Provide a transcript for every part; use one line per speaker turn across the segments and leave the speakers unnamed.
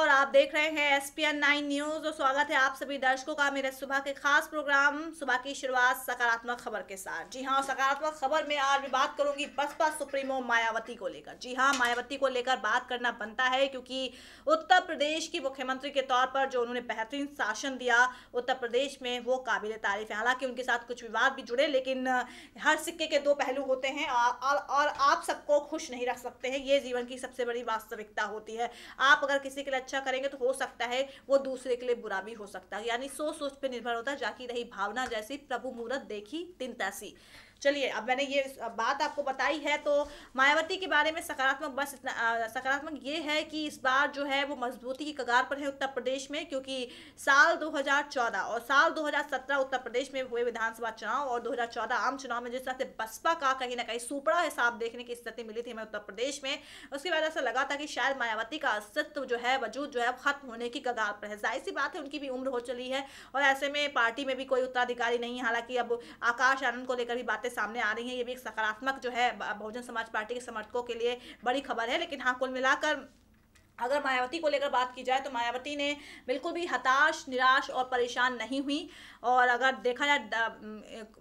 और आप देख रहे हैं SPN 9 न्यूज और स्वागत है आप सभी दर्शकों का मेरे सुबह के खास प्रोग्राम सुबह की शुरुआत सकारात्मक खबर के साथ। जी हाँ, सकारात्मक खबर में आज मैं बात करूंगी बसपा सुप्रीमो मायावती को लेकर। जी हाँ, मायावती को लेकर बात करना बनता है क्योंकि उत्तर प्रदेश की मुख्यमंत्री के तौर पर जो उन्होंने बेहतरीन शासन दिया उत्तर प्रदेश में वो काबिल तारीफ है। हालांकि उनके साथ कुछ विवाद भी जुड़े, लेकिन हर सिक्के के दो पहलू होते हैं और आप सबको खुश नहीं रख सकते हैं। ये जीवन की सबसे बड़ी वास्तविकता होती है। आप अगर किसी के लिए अच्छा करेंगे तो हो सकता है वो दूसरे के लिए बुरा भी हो सकता है। यानी सोच सोच पे निर्भर होता है। जाकी रही भावना जैसी प्रभु मूरत देखी तिन तैसी। चलिए, अब मैंने ये बात आपको बताई है तो मायावती के बारे में सकारात्मक बस इतना सकारात्मक ये है कि इस बार जो है वो मजबूती की कगार पर है उत्तर प्रदेश में, क्योंकि साल 2014 और साल 2017 उत्तर प्रदेश में हुए विधानसभा चुनाव और 2014 आम चुनाव में जिस तरह से बसपा का कहीं ना कहीं सुपड़ा हिसाब देखने की स्थिति मिली थी हमें उत्तर प्रदेश में, उसकी वजह से लगा था कि शायद मायावती का अस्तित्व जो है वजूद जो है खत्म होने की कगार पर है। जाहिर सी बात है, उनकी भी उम्र हो चली है और ऐसे में पार्टी में भी कोई उत्तराधिकारी नहीं है। हालांकि अब आकाश आनंद को लेकर भी बातें सामने आ रही हैं। ये भी एक सकारात्मक जो है बहुजन समाज पार्टी के समर्थकों के लिए बड़ी खबर है। लेकिन हाँ, कुल मिलाकर अगर मायावती को लेकर बात की जाए तो मायावती ने बिल्कुल भी हताश, निराश और परेशान नहीं हुई। और अगर देखा जाए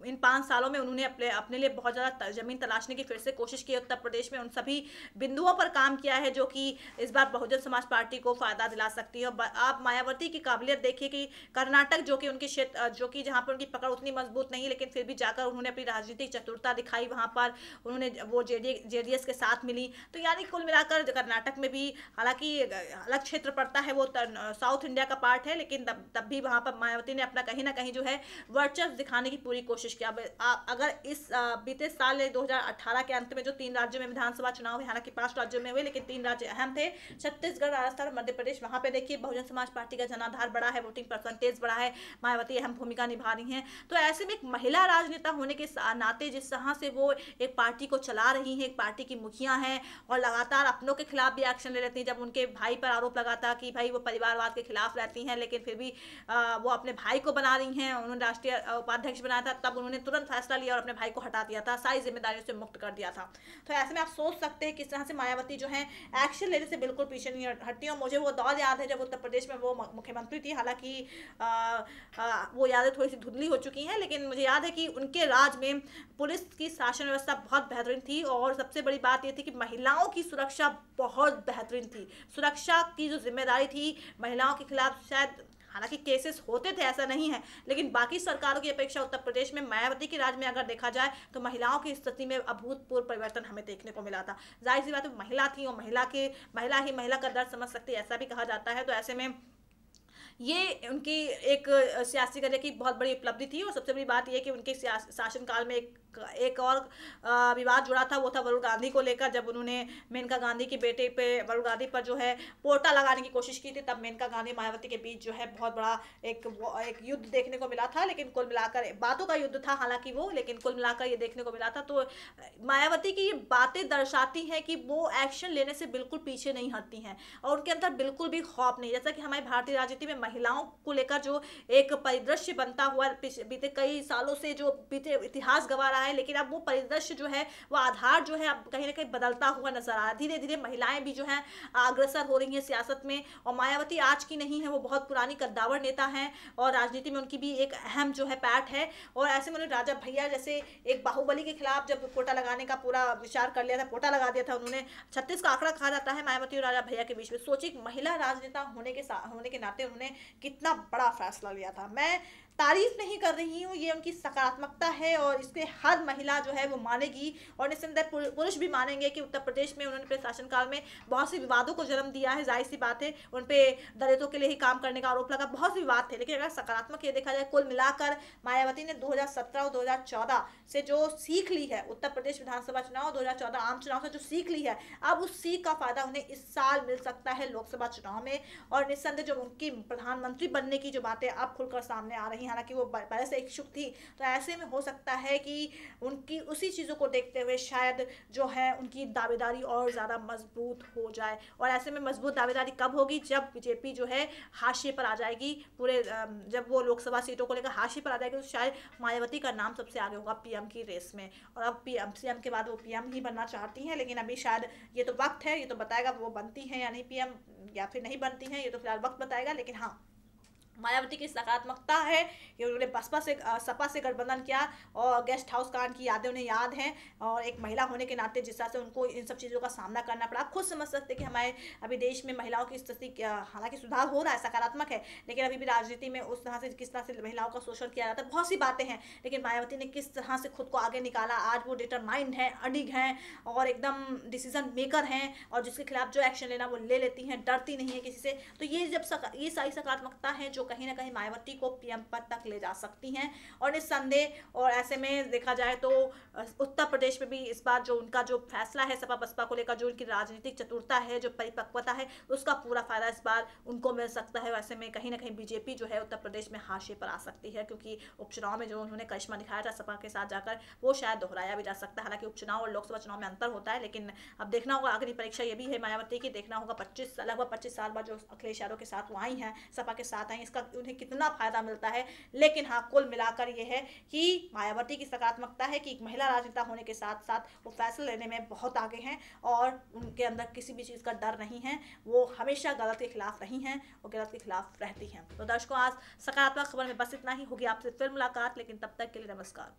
इन 5 सालों में उन्होंने अपने अपने लिए बहुत ज़्यादा ज़मीन तलाशने की फिर से कोशिश की उत्तर प्रदेश में। उन सभी बिंदुओं पर काम किया है जो कि इस बार बहुजन समाज पार्टी को फ़ायदा दिला सकती है। और आप मायावती की काबिलियत देखिए कि कर्नाटक जो कि उनके क्षेत्र जो कि जहाँ पर उनकी पकड़ उतनी मजबूत नहीं, लेकिन फिर भी जाकर उन्होंने अपनी राजनीतिक चतुरता दिखाई। वहाँ पर उन्होंने वो जेडीएस के साथ मिली। तो यानी कुल मिलाकर कर्नाटक में भी, हालांकि अलग क्षेत्र पड़ता है, वो साउथ इंडिया का पार्ट है, लेकिन तब भी वहां पर मायावती ने अपना कहीं ना कहीं जो है वर्चस्व दिखाने की पूरी कोशिश की। अगर इस बीते साल 2018 के अंत में जो 3 राज्यों में विधानसभा चुनाव हुए, हालांकि 5 राज्यों में हुए लेकिन 3 राज्य अहम थे, छत्तीसगढ़, राजस्थान, मध्य प्रदेश, वहां पे देखिए बहुजन समाज पार्टी का जनाधार बढ़ा है, वोटिंग परसेंटेज बढ़ा है, मायावती अहम भूमिका निभा रही हैं। तो ऐसे में एक महिला राजनेता होने के नाते जिस तरह से वो एक पार्टी को चला रही है, एक पार्टी की मुखिया हैं और लगातार अपनों के खिलाफ भी एक्शन ले लेती हैं। जब उनके भाई पर आरोप लगा था कि भाई वो परिवारवाद के खिलाफ रहती हैं, लेकिन फिर भी वो अपने भाई को बना रही हैं, उन्होंने राष्ट्रीय उपाध्यक्ष बनाया था, तब उन्होंने तुरंत फैसला लिया और अपने भाई को हटा दिया था, सारी जिम्मेदारियों से मुक्त कर दिया था। तो ऐसे में आप सोच सकते हैं किस तरह से मायावती जो है एक्शन लेने से बिल्कुल पीछे नहीं हटती। और मुझे वो दौर याद है जब उत्तर प्रदेश में वो मुख्यमंत्री थी। हालांकि वो यादें थोड़ी सी धुंधली हो चुकी हैं, लेकिन मुझे याद है कि उनके राज में पुलिस की शासन व्यवस्था बहुत बेहतरीन थी और सबसे बड़ी बात यह थी कि महिलाओं की सुरक्षा बहुत बेहतरीन थी। सुरक्षा की जो जिम्मेदारी थी महिलाओं के खिलाफ, शायद हालांकि केसेस होते थे ऐसा नहीं है, लेकिन बाकी सरकारों की अपेक्षा उत्तर प्रदेश में मायावती के राज में अगर देखा जाए तो महिलाओं की स्थिति में अभूतपूर्व परिवर्तन हमें देखने को मिला था। जाहिर सी बात है, महिला थी और महिला ही महिला का दर्द समझ सकती है, ऐसा भी कहा जाता है। तो ऐसे में ये उनकी एक सियासी करियर की बहुत बड़ी उपलब्धि थी। और सबसे बड़ी बात यह कि उनके शासनकाल में एक और विवाद जुड़ा था, वो था वरुण गांधी को लेकर। जब उन्होंने मेनका गांधी के बेटे पे वरुण गांधी पर जो है पोटा लगाने की कोशिश की थी, तब मेनका गांधी मायावती के बीच जो है बहुत बड़ा एक युद्ध देखने को मिला था। लेकिन कुल मिलाकर बातों का युद्ध था हालांकि वो, लेकिन कुल मिलाकर ये देखने को मिला था। तो मायावती की ये बातें दर्शाती हैं कि वो एक्शन लेने से बिल्कुल पीछे नहीं हटती हैं और उनके अंदर बिल्कुल भी खौफ नहीं। जैसा कि हमारी भारतीय राजनीति में महिलाओं को लेकर जो एक परिदृश्य बनता हुआ बीते कई सालों से जो बीते इतिहास गवा रहा है, लेकिन अब वो परिदृश्य जो है वो आधार जो है अब कहीं ना कहीं बदलता हुआ नजर आ रहा है। धीरे धीरे महिलाएं भी जो है अग्रसर हो रही हैं सियासत में। और मायावती आज की नहीं है, वो बहुत पुरानी कद्दावर नेता हैं और राजनीति में उनकी भी एक अहम जो है पैठ है। और ऐसे में राजा भैया जैसे एक बाहुबली के खिलाफ जब पोटा लगाने का पूरा विचार कर लिया था, पोटा लगा दिया था उन्होंने, 36 का आंकड़ा कहा जाता है मायावती और राजा भैया के बीच में। सोचिए महिला राजनेता होने के नाते उन्होंने कितना बड़ा फैसला लिया था। मैं तारीफ नहीं कर रही हूँ, ये उनकी सकारात्मकता है और इसके हर महिला जो है वो मानेगी और निस्संदेह पुरुष भी मानेंगे कि उत्तर प्रदेश में उन्होंने अपने शासनकाल में बहुत सी विवादों को जन्म दिया है। जाहिर सी बात है, उन पे दलितों के लिए ही काम करने का आरोप लगा, बहुत से विवाद थे। लेकिन अगर सकारात्मक ये देखा जाए, कुल मिलाकर मायावती ने 2017 और 2014 से जो सीख ली है, उत्तर प्रदेश विधानसभा चुनाव 2014 आम चुनाव से जो सीख ली है, अब उस सीख का फायदा उन्हें इस साल मिल सकता है लोकसभा चुनाव में। और निस्संदेह जो उनकी प्रधानमंत्री बनने की जो बातें अब खुलकर सामने आ रही थी, हालांकि वो पहले से इच्छुक थी। तो ऐसे में हो सकता है कि उनकी उसी चीज़ों को देखते हुए शायद जो है उनकी दावेदारी और ज़्यादा मजबूत हो जाए। और ऐसे में मजबूत दावेदारी कब होगी? जब बीजेपी जो है हाशिए पर आ जाएगी, पूरे जब वो लोकसभा सीटों को लेकर हाशिए पर आ जाएगी, तो शायद मायावती का नाम सबसे आगे होगा पीएम की रेस में। और अब पीएम सीएम के बाद वो पीएम ही बनना चाहती हैं, लेकिन अभी शायद ये तो वक्त है, ये तो बताएगा वो बनती हैं या नहीं पीएम, या फिर नहीं बनती हैं, ये तो फिलहाल वक्त बताएगा। लेकिन हाँ, मायावती की सकारात्मकता है कि उन्होंने बसपा से सपा से गठबंधन किया और गेस्ट हाउस कांड की यादें उन्हें याद हैं। और एक महिला होने के नाते जिस तरह से उनको इन सब चीज़ों का सामना करना पड़ा, आप खुद समझ सकते हैं कि हमारे अभी देश में महिलाओं की स्थिति, हालांकि सुधार हो रहा है, सकारात्मक है, लेकिन अभी भी राजनीति में उस तरह से किस तरह से महिलाओं का शोषण किया जाता है, बहुत सी बातें हैं। लेकिन मायावती ने किस तरह से खुद को आगे निकाला, आज वो डिटरमाइंड है, अडिग हैं और एकदम डिसीजन मेकर हैं, और जिसके खिलाफ जो एक्शन लेना वो ले लेती हैं, डरती नहीं है किसी से। तो ये ये सारी सकारात्मकता है जो कहीं ना कहीं मायावती को पीएम पद तक ले जा सकती हैं। और निस्संदेह, और ऐसे में देखा जाए तो उत्तर प्रदेश में भी इस बार जो उनका जो फैसला है सपा बसपा को लेकर, जो उनकी राजनीतिक चतुरता है, जो परिपक्वता है, उसका पूरा फायदा इस बार उनको मिल सकता है। वैसे में कहीं ना कहीं बीजेपी जो है उत्तर प्रदेश में हाशिए पर आ सकती है, क्योंकि उपचुनाव में जो उन्होंने करिश्मा दिखाया था सपा के साथ जाकर, वो शायद दोहराया भी जा सकता है। हालांकि उपचुनाव और लोकसभा चुनाव में अंतर होता है, लेकिन अब देखना होगा, अगली परीक्षा ये भी है मायावती की, देखना होगा लगभग 25 साल बाद जो अखिलेश यादव के साथ वो आई हैं, सपा के साथ आई, इसका उन्हें कितना फायदा मिलता है। लेकिन हाँ, कुल मिलाकर ये है कि मायावती की सकारात्मकता है कि एक महिला राजनेता होने के साथ साथ वो फैसले लेने में बहुत आगे हैं और उनके अंदर किसी भी चीज़ का डर नहीं है, वो हमेशा गलत के खिलाफ रही हैं और गलत के खिलाफ रहती हैं। तो दर्शकों, आज सकारात्मक खबर में बस इतना ही, होगी आपसे फिर मुलाकात, लेकिन तब तक के लिए नमस्कार।